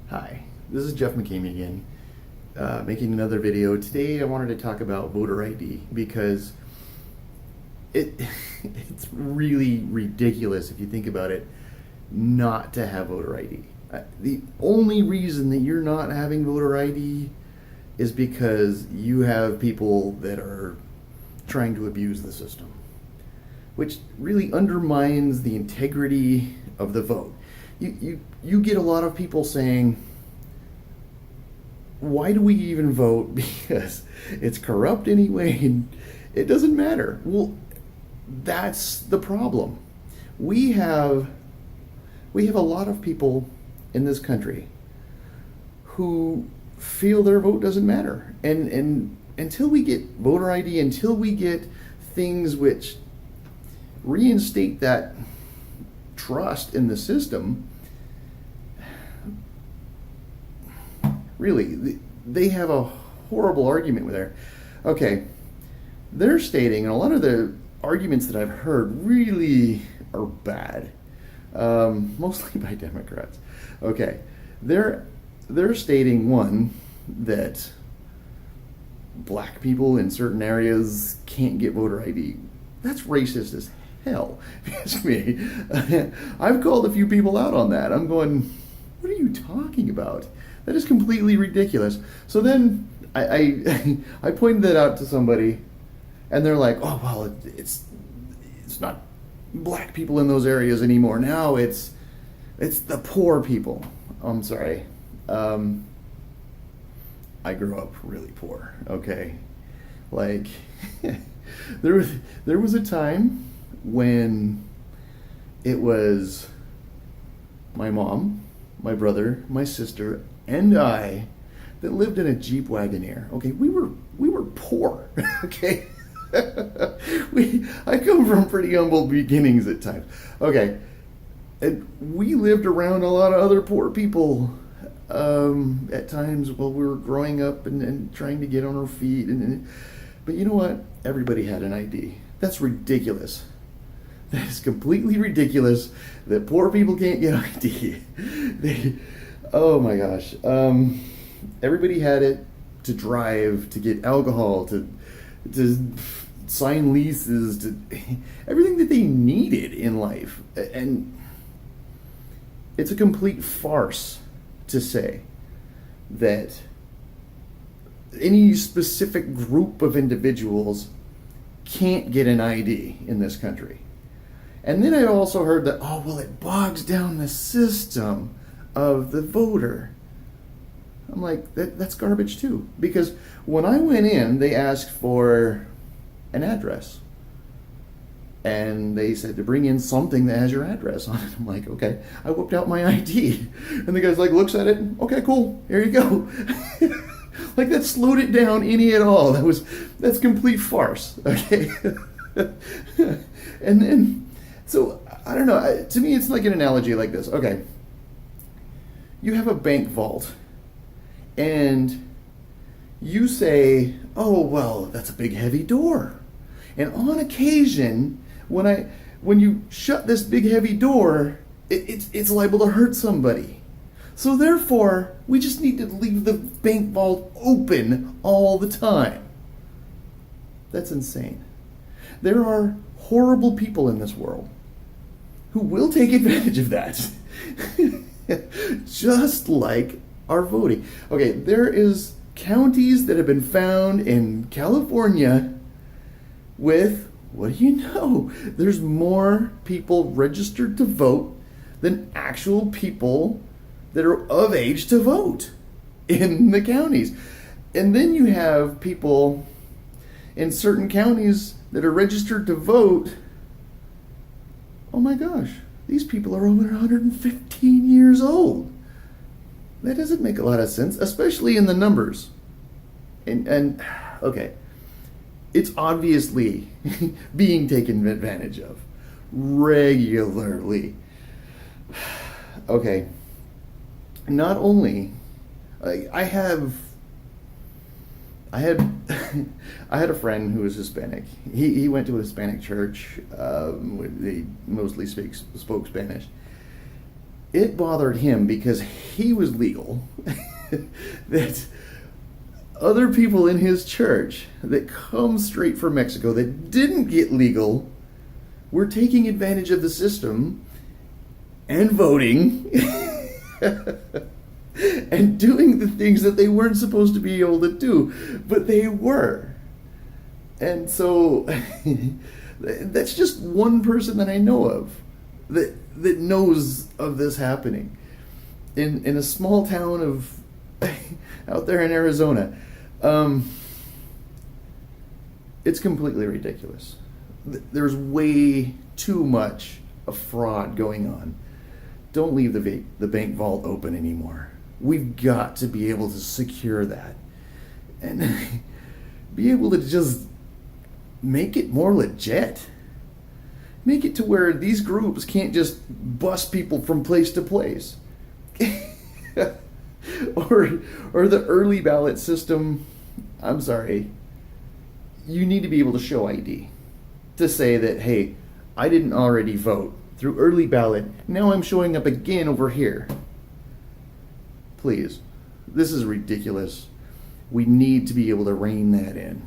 Hi, this is Jeff McCamey again, making another video. Today I wanted to talk about voter ID because it's really ridiculous if you think about it not to have voter ID. The only reason that you're not having voter ID is because you have people that are trying to abuse the system, which really undermines the integrity of the vote. You get a lot of people saying, why do we even vote? Because it's corrupt anyway and it doesn't matter. Well, that's the problem. We have a lot of people in this country who feel their vote doesn't matter. And until we get voter ID, until we get things which reinstate that trust in the system, really, they have a horrible argument with there. Okay, they're stating, and a lot of the arguments that I've heard really are bad, mostly by Democrats. Okay, they're stating, one, that black people in certain areas can't get voter ID. That's racist as hell, if you ask me. I've called a few people out on that. I'm going, what are you talking about? That is completely ridiculous. So then I pointed that out to somebody, and they're like, oh, well, it's not black people in those areas anymore. Now it's the poor people. I'm sorry. I grew up really poor, okay? Like, there was a time when it was my mom, my brother, my sister, and I that lived in a Jeep Wagoneer. Okay, we were poor. Okay, I come from pretty humble beginnings at times. Okay, and we lived around a lot of other poor people at times while we were growing up and trying to get on our feet. But you know what? Everybody had an ID. That's ridiculous. That is completely ridiculous that poor people can't get ID. Oh my gosh. Everybody had it to drive, to get alcohol, to sign leases, to everything that they needed in life. And it's a complete farce to say that any specific group of individuals can't get an ID in this country. And then I also heard that, oh, well, it bogs down the system of the voter. I'm like, that's garbage too. Because when I went in, they asked for an address. And they said to bring in something that has your address on it. I'm like, okay. I whipped out my ID. And the guy's like, looks at it. Okay, cool. Here you go. Like, that slowed it down any at all. That's complete farce. Okay. And then, so, I don't know. To me, it's like an analogy like this. Okay. You have a bank vault. And you say, oh, well, that's a big, heavy door. And on occasion, when you shut this big, heavy door, it's liable to hurt somebody. So therefore, we just need to leave the bank vault open all the time. That's insane. There are horrible people in this world who will take advantage of that. Just like our voting. Okay, there is counties that have been found in California with, what do you know? There's more people registered to vote than actual people that are of age to vote in the counties. And then you have people in certain counties that are registered to vote. Oh my gosh, these people are over 115 years old. That doesn't make a lot of sense, especially in the numbers. And okay, it's obviously being taken advantage of regularly. Okay, not only I had I had a friend who was Hispanic. He went to a Hispanic church. They mostly spoke Spanish. It bothered him because he was legal. That other people in his church that come straight from Mexico that didn't get legal were taking advantage of the system and voting and doing the things that they weren't supposed to be able to do, but they were. And so that's just one person that I know of that knows of this happening in a small town of out there in Arizona. It's completely ridiculous. There's way too much of fraud going on. Don't leave the bank vault open anymore. We've got to be able to secure that and be able to just make it more legit. Make it to where these groups can't just bust people from place to place. or the early ballot system. I'm sorry. You need to be able to show ID to say that, hey, I didn't already vote through early ballot. Now I'm showing up again over here. Please. This is ridiculous. We need to be able to rein that in.